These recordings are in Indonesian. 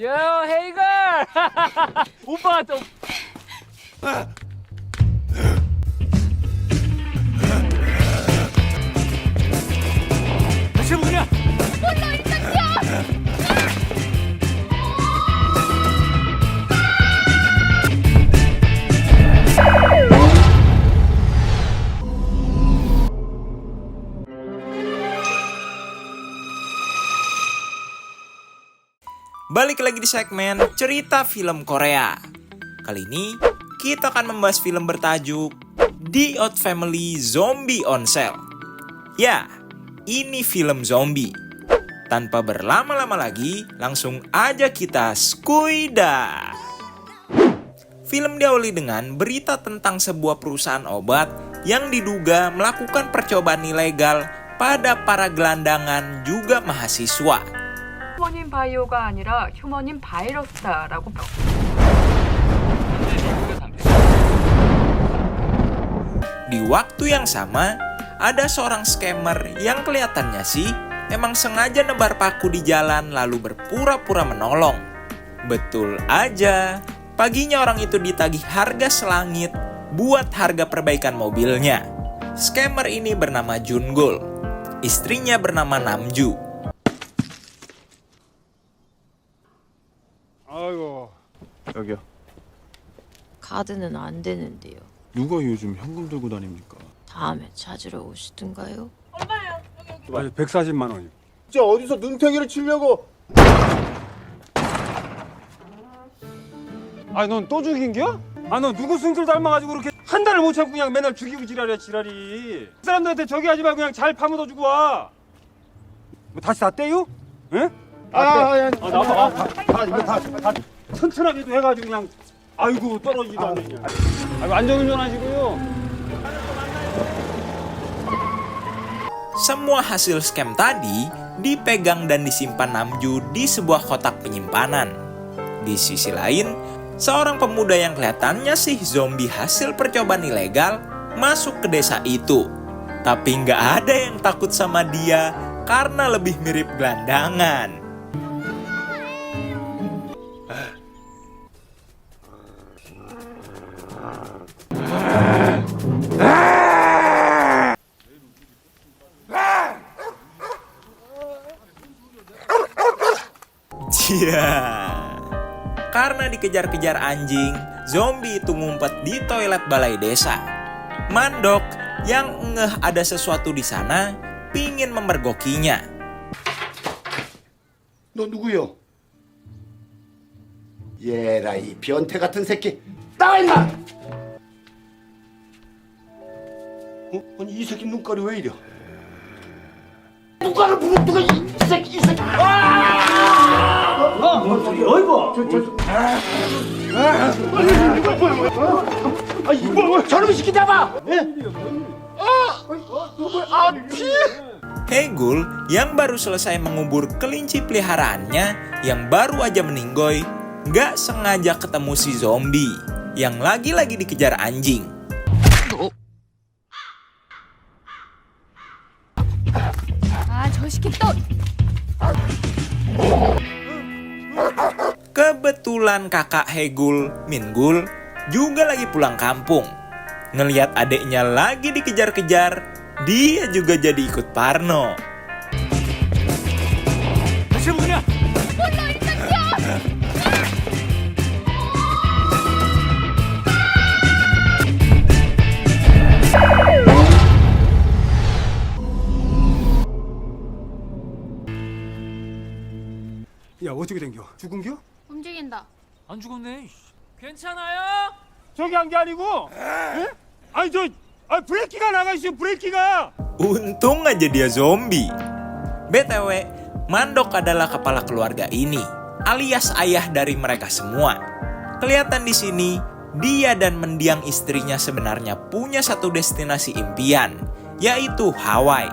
야, 헤이걸! 오빠가 또. 다시 뭐냐? 몰라, 일단 뛰어! Balik lagi di segmen cerita film Korea. Kali ini kita akan membahas film bertajuk The Odd Family Zombie on Sale. Ya, ini film zombie. Tanpa berlama-lama lagi, langsung aja kita skuida. Film diawali dengan berita tentang sebuah perusahaan obat yang diduga melakukan percobaan ilegal pada para gelandangan juga mahasiswa. 휴머닌 바이오가 아니라 휴머닌 바이러스다라고. Di waktu yang sama, ada seorang scammer yang kelihatannya sih emang sengaja nebar paku di jalan lalu berpura-pura menolong. Betul aja, paginya orang itu ditagih harga selangit buat harga perbaikan mobilnya. Scammer ini bernama Jungul, istrinya bernama Namju. 아이고 여기요. 카드는 안 되는데요. 누가 요즘 현금 들고 다닙니까? 다음에 찾으러 오시든가요? 아니 140만 원이요. 진짜 어디서 눈탱이를 치려고. 아니 넌 또 죽인겨? 아 너 누구 승질 닮아가지고 그렇게 한 달을 못 참고 그냥 맨날 죽이고 지랄이야 지랄이. 사람들한테 저기 하지 말고 그냥 잘 파묻어 주고 와. 뭐 다시 다 떼요? 예? 이거 다 튼튼하게도 해가지고 그냥 아이고 떨어지지도 않네 그냥. 아이고 안전운전하시고요. Semua hasil scam tadi dipegang dan disimpan Namju di sebuah kotak penyimpanan. Di sisi lain, seorang pemuda yang kelihatannya sih zombie hasil percobaan ilegal masuk ke desa itu. Tapi nggak ada yang takut sama dia karena lebih mirip gelandangan. Cia. Karena dikejar-kejar anjing, zombie itu ngumpet di toilet balai desa. Mandok yang ngeh ada sesuatu di sana, pingin memergokinya. 너 누구요? 얘라 이 변태 같은 새끼. 나와 임마. 아니 이 새끼 눈깔이 왜 이래? 누가를 부르 누가 이 새끼. 저놈의 새끼 잡아! Hegul yang baru selesai mengubur kelinci peliharaannya yang baru aja meninggoy, nggak sengaja ketemu si zombie yang lagi-lagi dikejar anjing. 아, 저 새끼 또! Kebetulan kakak Hegul, Mingul, juga lagi pulang kampung. Ngelihat adeknya lagi dikejar-kejar, dia juga jadi ikut parno. 다시 뭐냐? 몰라, 일단 뛰어! 야 어떻게 된겨? 죽은겨? 움직인다. 안 죽었네. 괜찮아요? 저기 한 게 아니고. 예? 아니 브레이크가 나가 있어요 브레이크가. Untung aja dia zombie. BTW, Mandok adalah kepala keluarga ini, alias ayah dari mereka semua. Kelihatan di sini, dia dan mendiang istrinya sebenarnya punya satu destinasi impian, yaitu Hawaii.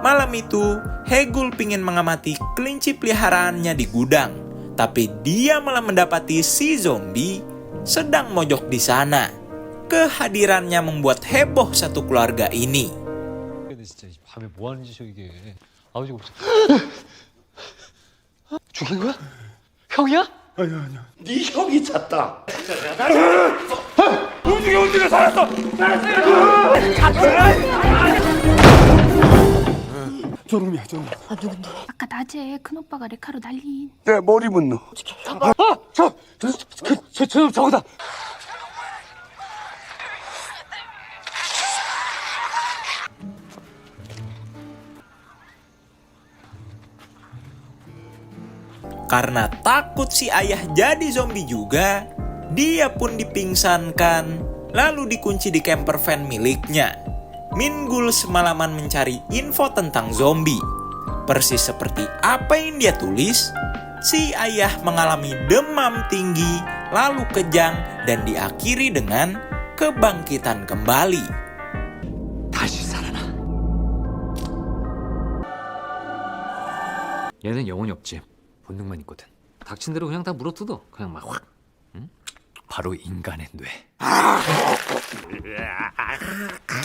Malam itu, Hegul pingin mengamati kelinci peliharaannya di gudang, tapi dia malah mendapati si zombie sedang mojok di sana. Kehadirannya membuat heboh satu keluarga ini. 진짜 밤에 뭐 하는 짓이야 이게. 아버지가 없어. 죽인 거야? 형이야? 아니야. 네 형이 찼다. 움직여 살았어. 저놈이야. 아까 낮에 큰오빠가 레카로 날린. 내 머리 묻노. 저거다. Karena takut si ayah jadi zombie juga, dia pun dipingsankan, lalu dikunci di camper van miliknya. Min-Gul semalaman mencari info tentang zombie. Persis seperti apa yang dia tulis, si ayah mengalami demam tinggi, lalu kejang, dan diakhiri dengan kebangkitan kembali. 다시 살아나. 얘는 영혼이 없지. 본능만 있거든. 닥친 대로 그냥 다 물어뜯어. 그냥 막 확. 응? 바로 인간의 뇌.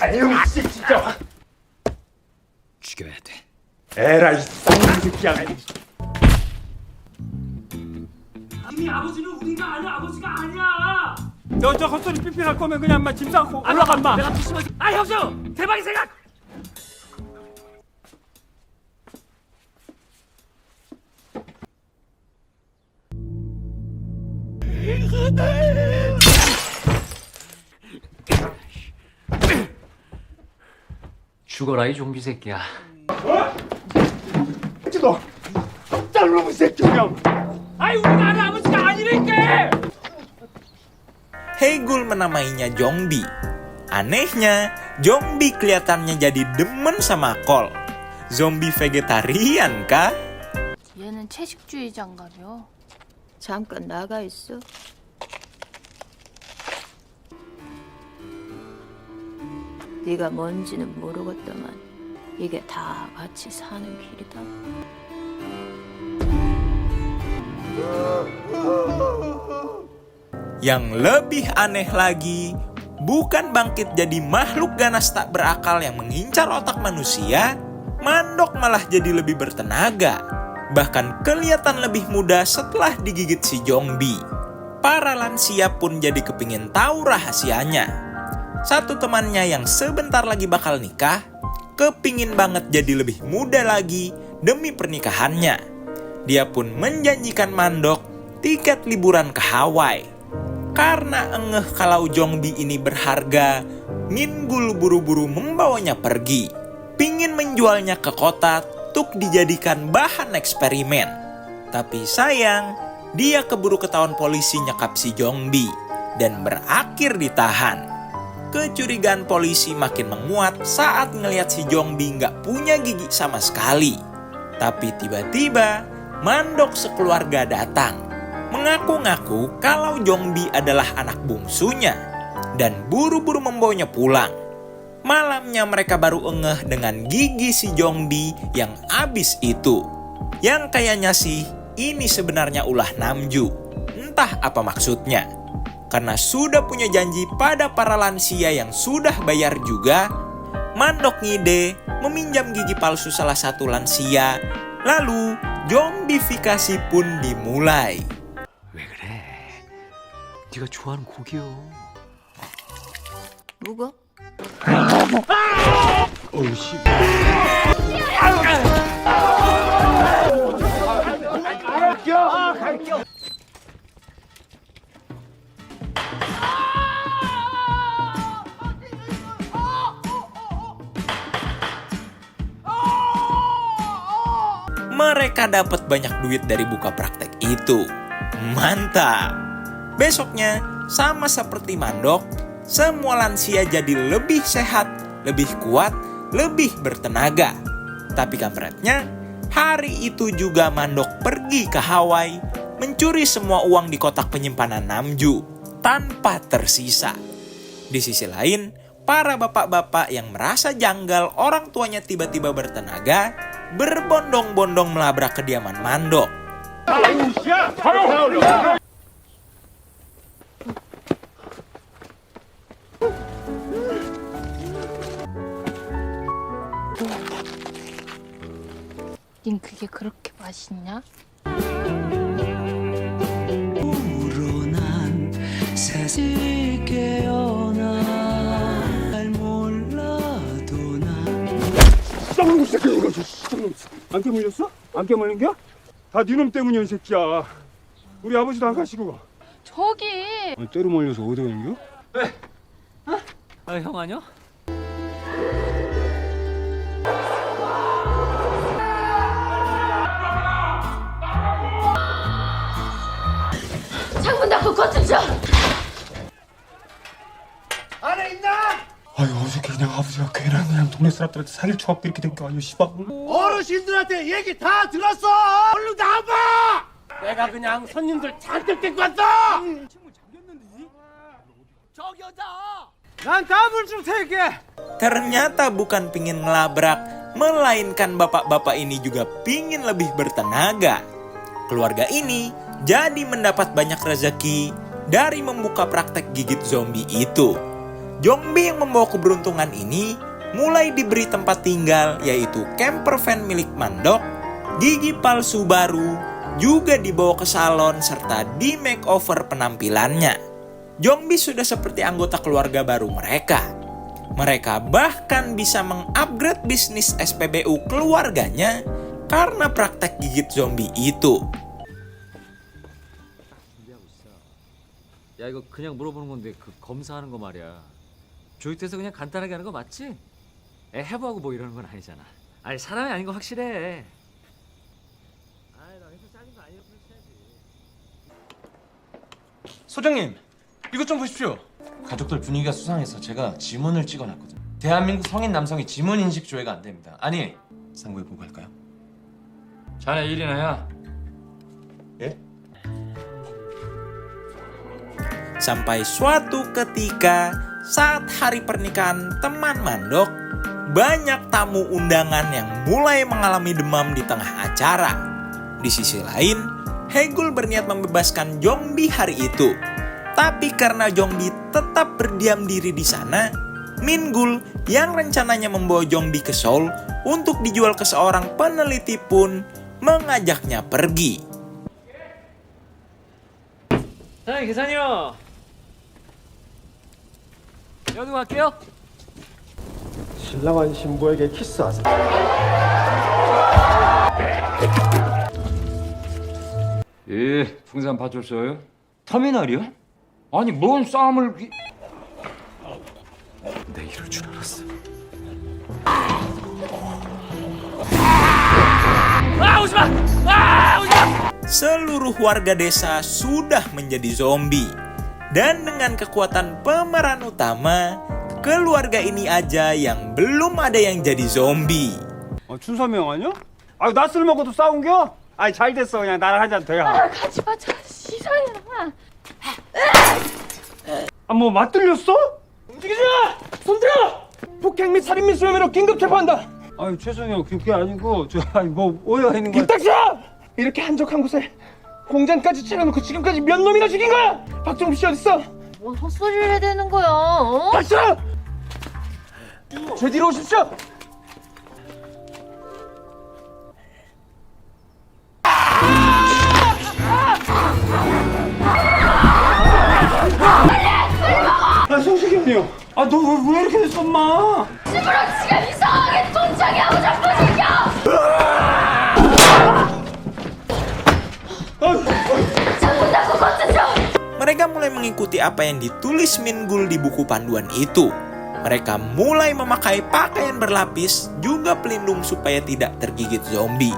아유 진짜. 죽여야 돼. 에라이 쌍새끼야. 이미 아버지는 우리가 아니야. 아버지가 아니야. 저 헛소리 삐삐할 거면 그냥 막 짐 싸고 올라가 마. 내가 조심하지. 아 형수 대박의 생각. 죽어라 이 좀비 새끼야. 너 짤놈의 새끼야. 아이 우리가 아는 아버지가 아니니까. Hegul menamainya Jongbi. Anehnya, Jongbi kelihatannya jadi demen sama kol. Zombie vegetarian kah? 얘는 채식주의자인가벼. 잠깐 나가 있어. 네가 뭔지는 모르겠다만 이게 다 같이 사는 길이다. Yang lebih aneh lagi, bukan bangkit jadi makhluk ganas tak berakal yang mengincar otak manusia, Mandok malah jadi lebih bertenaga. Bahkan kelihatan lebih muda setelah digigit si Jongbi. Para lansia pun jadi kepingin tahu rahasianya. Satu temannya yang sebentar lagi bakal nikah, kepingin banget jadi lebih muda lagi demi pernikahannya. Dia pun menjanjikan Mandok tiket liburan ke Hawaii. Karena engeh kalau Jongbi ini berharga, Min-Gul buru-buru membawanya pergi. Pingin menjualnya ke kota untuk dijadikan bahan eksperimen. Tapi sayang, dia keburu ketahuan polisi nyekap si Jongbi dan berakhir ditahan. Kecurigaan polisi makin menguat saat ngelihat si Jongbi nggak punya gigi sama sekali. Tapi tiba-tiba, Mandok sekeluarga datang. Mengaku-ngaku kalau Jongbi adalah anak bungsunya dan buru-buru membawanya pulang. Malamnya mereka baru engeh dengan gigi si Jongbi yang abis itu. Yang kayaknya sih ini sebenarnya ulah Namju. Entah apa maksudnya. Karena sudah punya janji pada para lansia yang sudah bayar juga, Mandok ngide meminjam gigi palsu salah satu lansia. Lalu zombifikasi pun dimulai. 왜 그래? 네가 좋아하는 고기요. 묵어? 어이씨. Mereka dapat banyak duit dari buka praktek itu. Mantap. Besoknya, sama seperti Mandok, semua lansia jadi lebih sehat, lebih kuat, lebih bertenaga. Tapi kampretnya, hari itu juga Mandok pergi ke Hawaii, mencuri semua uang di kotak penyimpanan Namju, tanpa tersisa. Di sisi lain, para bapak-bapak yang merasa janggal orang tuanya tiba-tiba bertenaga, berbondong-bondong melabrak kediaman Mandok. 닌 그게 그렇게 맛있냐? 쌍놈 새끼 이거 쌍놈 안 깨물렸어? 안 깨물린겨? 다 니놈 때문이야 이 새끼야. 우리 아버지도 안 가시고. 저기 때려 몰려서 어디 가는겨? 아, 형 아니야? 창문 닫고 겉을 쳐. 아유 어저께 그냥 아버지가 괜한 그냥 동네 사람들한테 사기를 쳐갖고 이렇게 된 거 아니야 씨발. 어르신들한테 얘기 다 들었어. 얼른 나와봐. 내가 그냥 손님들 잔뜩 데리고 왔어. 난 답을 줄 테게. Ternyata bukan pingin ngelabrak, melainkan bapak-bapak ini juga pingin lebih bertenaga. Keluarga ini jadi mendapat banyak rezeki dari membuka praktek gigit zombie itu. Zombie yang membawa keberuntungan ini mulai diberi tempat tinggal, yaitu camper van milik Mandok, gigi palsu baru, juga dibawa ke salon serta di makeover penampilannya. Zombie sudah seperti anggota keluarga baru mereka. Mereka bahkan bisa mengupgrade bisnis SPBU keluarganya karena praktek gigit zombie itu. 야, 이거 그냥 물어보는 건데 그 검사하는 거 말이야. 조이트에서 그냥 간단하게 하는 거 맞지? 해부하고 뭐 이러는 건 아니잖아. 아니, 사람이 아닌 거 확실해. 소장님, 이것 좀 보십시오. 가족들 분위기가 수상해서 제가 지문을 찍어놨거든요. 대한민국 성인 남성이 지문 인식 조회가 안 됩니다. 아니, 상부에 보고 갈까요? 자네 일이나 해. 예? Sampai suatu ketika saat hari pernikahan teman Mandok, banyak tamu undangan yang mulai mengalami demam di tengah acara. Di sisi lain, Hegul berniat membebaskan zombie hari itu. Tapi karena zombie tetap berdiam diri di sana, Mingul yang rencananya membawa zombie ke Seoul untuk dijual ke seorang peneliti pun mengajaknya pergi. 사장님, 계산이요. 여기 갈게요. 신랑한 신부에게 키스하세요. 예, 풍산 파출소요? 터미널이요? 아니 뭔 싸움을 내 이럴 줄 알았어. Seluruh warga desa sudah menjadi zombie. Dan dengan kekuatan pemeran utama, keluarga ini aja yang belum ada yang jadi zombie. 춘삼이 형 아니야? 아유 낯을 먹어도 싸운겨? 아니 잘 됐어 그냥 나랑 한 잔 더 해. 같이 마자 시사야. 뭐 맞들렸어? 움직이지 마! 손 들어! 폭행 및 살인 미수 혐의로 긴급 체포한다. 아유 최성이 형 그게 아니고 뭐 오해가 있는 거야. 닥쳐! 이렇게 한적한 곳에 공장까지 차려놓고 지금까지 몇 놈이나 죽인 거야? 박정부 씨 어딨어? 뭔 헛소리를 해야 되는 거야? 어? 닥쳐! 제 뒤로 오십시오. 아 성식이 형이요. 아 너 왜 이렇게 됐어 엄마? 지금 이상하게 동창이 하고 자꾸 생겨. 창문 닫고 겉을 쳐. Mereka mulai mengikuti apa yang ditulis Mingul di buku panduan itu. Mereka mulai memakai pakaian berlapis, juga pelindung supaya tidak tergigit zombie.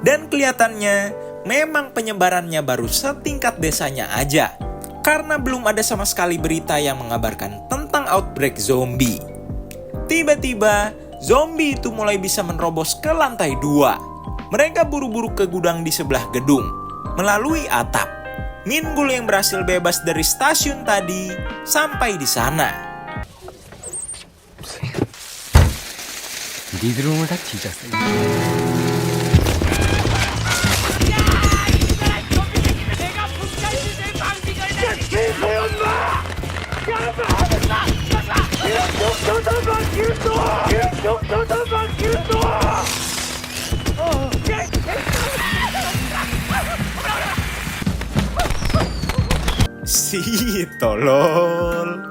Dan kelihatannya memang penyebarannya baru setingkat desanya aja. Karena belum ada sama sekali berita yang mengabarkan tentang outbreak zombie. Tiba-tiba, zombie itu mulai bisa menerobos ke lantai 2. Mereka buru-buru ke gudang di sebelah gedung, melalui atap. Mingul yang berhasil bebas dari stasiun tadi, sampai di sana. 니들 오늘 다 뒤졌어. 야! sih, tolol.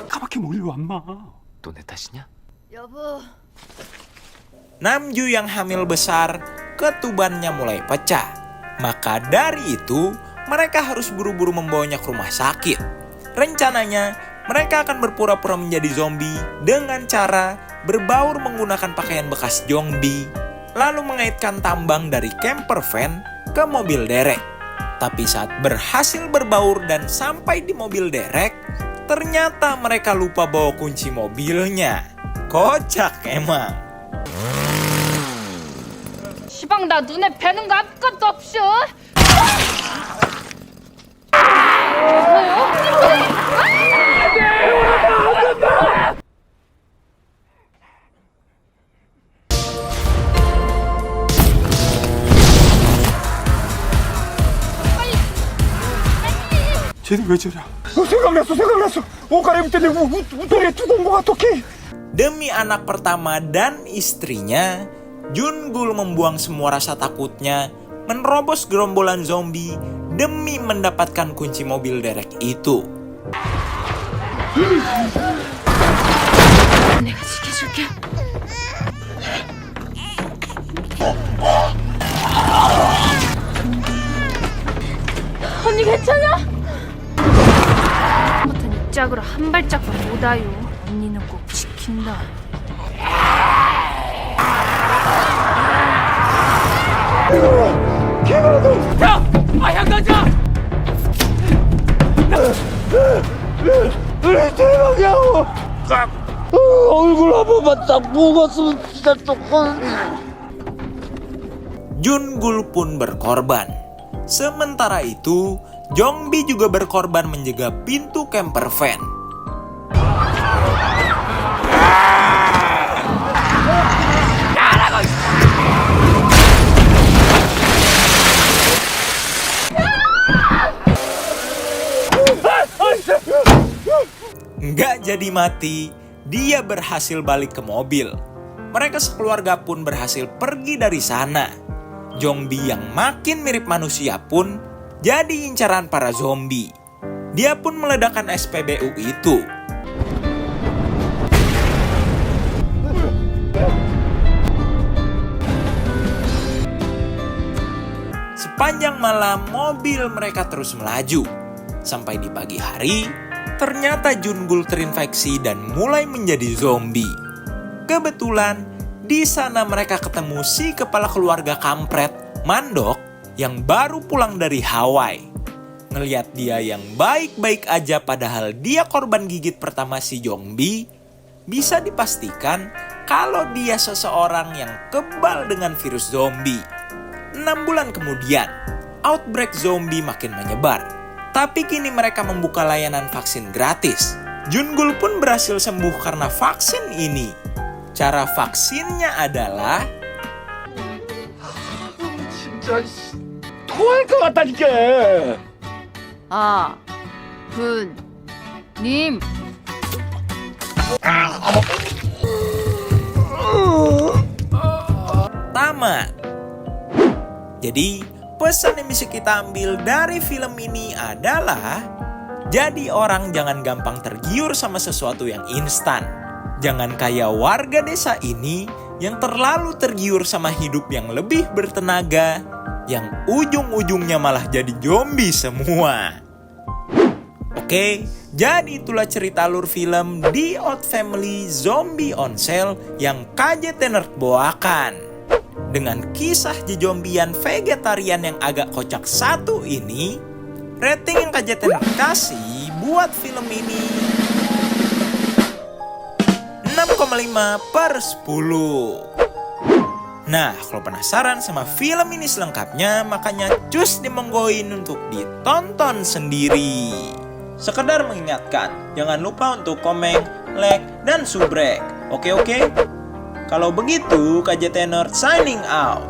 까맣게 몰려 엄마. 또 내 탓이냐? 여보. Namju yang hamil besar, ketubannya mulai pecah. Maka dari itu, mereka harus buru-buru membawanya ke rumah sakit. Rencananya, mereka akan berpura-pura menjadi zombie dengan cara berbaur menggunakan pakaian bekas zombie, lalu mengaitkan tambang dari camper van ke mobil derek. Tapi saat berhasil berbaur dan sampai di mobil derek, ternyata mereka lupa bawa kunci mobilnya. Kocak emang. 시방 나 눈에 뵈는 거 아무것도 없쇼. 쟤는 왜 저래? 생각났어. 옷 갈아입을 때 내가 우동에 두고 온 거 어떡해? Demi anak pertama dan istrinya, Jungkook membuang semua rasa takutnya, menerobos gerombolan zombie demi mendapatkan kunci mobil derek itu. 내가 지켜줄게. 언니 괜찮아? 부터 이 짝으로 한 발짝도 못 와요. 언니는 꼭 지킨다. Jungkook pun berkorban. Sementara itu, Jongbi juga berkorban menjaga pintu camper van. Nggak jadi mati, dia berhasil balik ke mobil. Mereka sekeluarga pun berhasil pergi dari sana. Jongbi yang makin mirip manusia pun jadi incaran para zombie. Dia pun meledakkan SPBU itu. Sepanjang malam mobil mereka terus melaju. Sampai di pagi hari, ternyata Jungkook terinfeksi dan mulai menjadi zombie. Kebetulan di sana mereka ketemu si kepala keluarga kampret, Mandok, yang baru pulang dari Hawaii. Ngeliat dia yang baik-baik aja padahal dia korban gigit pertama si Jongbi, bisa dipastikan kalau dia seseorang yang kebal dengan virus zombie. 6 bulan kemudian, outbreak zombie makin menyebar. Tapi kini mereka membuka layanan vaksin gratis. Jungkook pun berhasil sembuh karena vaksin ini. Cara vaksinnya adalah 토할 것 같다니까. 아, 분, 님. tamat. Jadi, pesan yang bisa kita ambil dari film ini adalah jadi orang jangan gampang tergiur sama sesuatu yang instan. Jangan kayak warga desa ini yang terlalu tergiur sama hidup yang lebih bertenaga, yang ujung-ujungnya malah jadi zombie semua. Oke, jadi itulah cerita alur film The Odd Family Zombie on Sale yang KJ Tenert bawakan. Dengan kisah jejombian vegetarian yang agak kocak satu ini, rating yang KJ Tenert kasih buat film ini 6,5/10. Nah, kalau penasaran sama film ini selengkapnya, makanya cus dimonggoin untuk ditonton sendiri. Sekedar mengingatkan, jangan lupa untuk komen, like, dan subrek. Oke? Kalau begitu, KJ Tenert signing out.